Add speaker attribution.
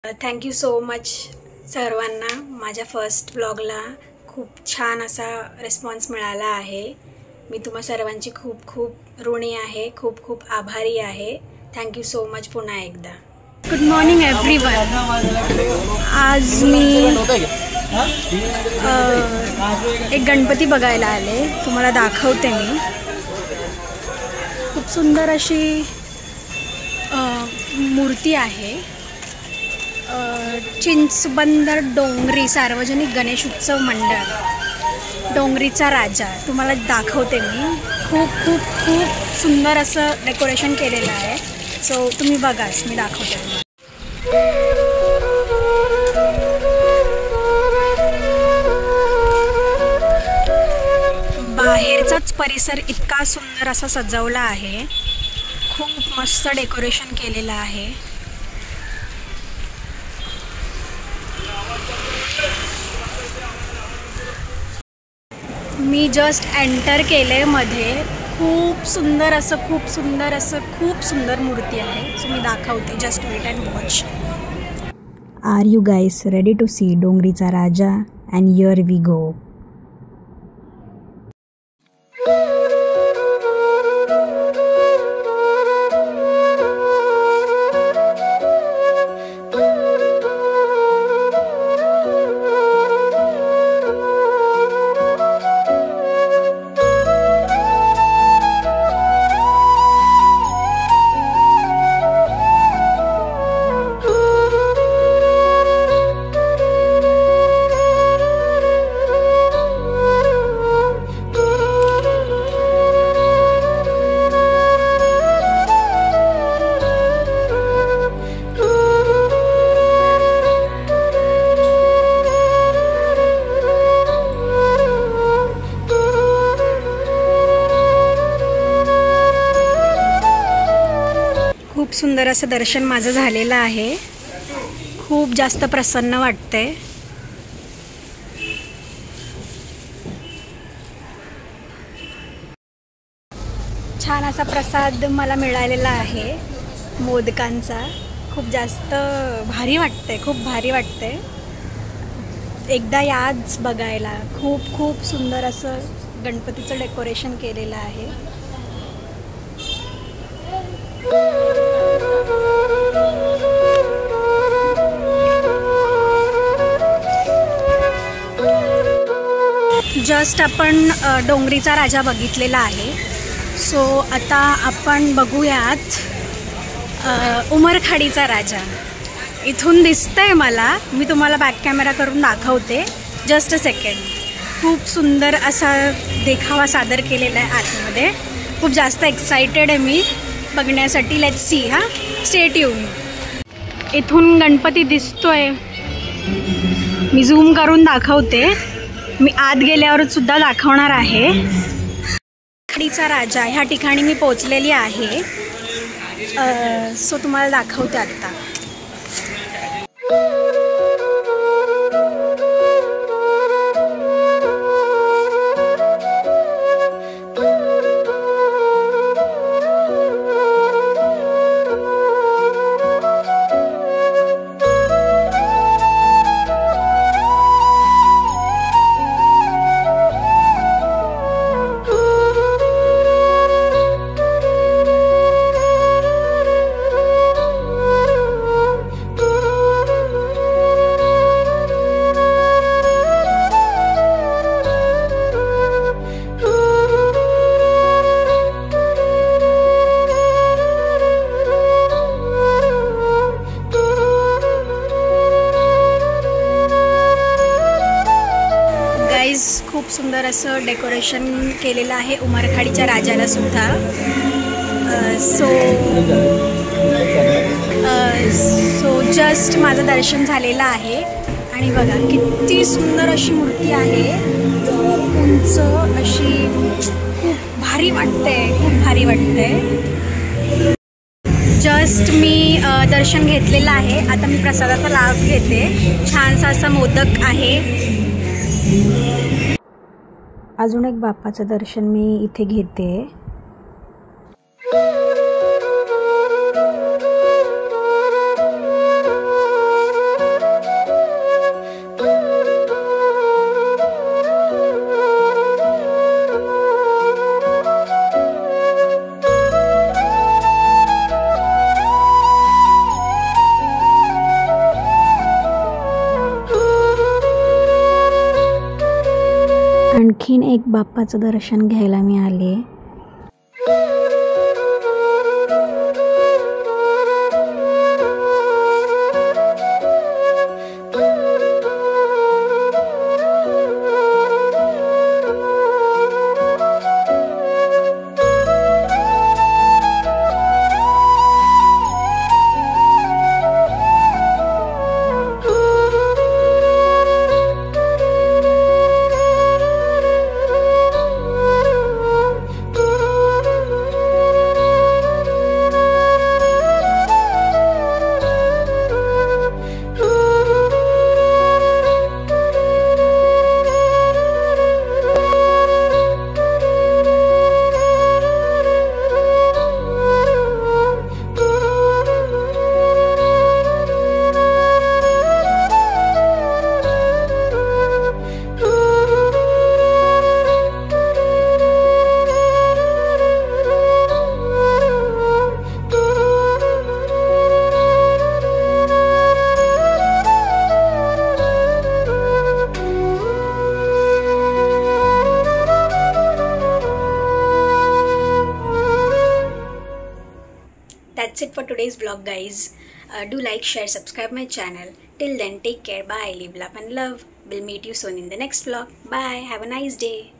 Speaker 1: Thank you so much सर्वांना. माझ्या first ब्लॉगला खूप छान असा रिस्पॉन्स मिळाला आहे. मी तुम्हा सर्वांची खूप खूप ऋणी आहे, खूप खूप आभारी आहे. थँक्यू सो मच पुन्हा एकदा. Good morning everyone. आज मी एक गणपती बघायला आले. तुम्हाला दाखवते मी. खूप सुंदर अशी मूर्ती आहे. चिंचबंदर डोंगरी सार्वजनिक गणेश उत्सव मंडळ, डोंगरीचा राजा. तुम्हाला दाखवते मी. खूप खूप खूप सुंदर असं डेकोरेशन केलेलं आहे. सो तुम्ही बघाच, मी दाखवते तुम्हाला. बाहेरचाच परिसर इतका सुंदर असा सजवला आहे. खूप मस्त डेकोरेशन केलेलं आहे. मी जस्ट एंटर केले मध्ये. खूप सुंदर मूर्ती आहे. सो मी दाखवते. Just wait and watch.
Speaker 2: Are you guys ready to see डोंगरीचा राजा? And here we go.
Speaker 1: खूप सुंदर असं दर्शन माझं झालेलं आहे. खूप जास्त प्रसन्न वाटते. छान असा प्रसाद मला मिळालेला आहे मोदकांचा. खूप जास्त भारी वाटते, खूप भारी वाटते. एकदा याच बघायला. खूप खूप सुंदर असं गणपतीचं डेकोरेशन केलेलं आहे. जस्ट आपण डोंगरीचा राजा बघितलेला आहे. सो आता आपण बघूयात उमरखाडीचा राजा. इथून दिसतंय मला. मी तुम्हाला बॅक कॅमेरा करून दाखवते. Just a second. खूप सुंदर असा देखावा सादर केलेला आहे आतमध्ये. खूप जास्त एक्सायटेड आहे मी बघण्यासाठी. Let's see. Stay tune. इथून गणपती दिसतोय. मी झूम करून दाखवते. मी आत गेल्यावर सुद्धा दाखवणार आहे. खाडीचा राजा ह्या ठिकाणी मी पोचलेली आहे. सो तुम्हाला दाखवते आत्ता. खूप सुंदर असं डेकोरेशन केलेलं आहे उमरखाडीच्या राजाला सुद्धा. सो जस्ट माझं दर्शन झालेलं आहे. आणि बघा किती सुंदर अशी मूर्ती आहे. उंच अशी. खूप भारी वाटते, खूप भारी वाटते. जस्ट मी दर्शन घेतलेलं आहे. आता मी प्रसादाचा लाभ घेते. छानसा असा मोदक आहे.
Speaker 2: अजून एक बाप्पाचं दर्शन मी इथे घेते. आणखीन एक बाप्पाचं दर्शन घ्यायला मी आले.
Speaker 1: That's it for today's vlog, guys. Do like, share, subscribe my channel. Till then, take care. Bye. Live, laugh and love. We'll meet you soon in the next vlog. Bye. Have a nice day.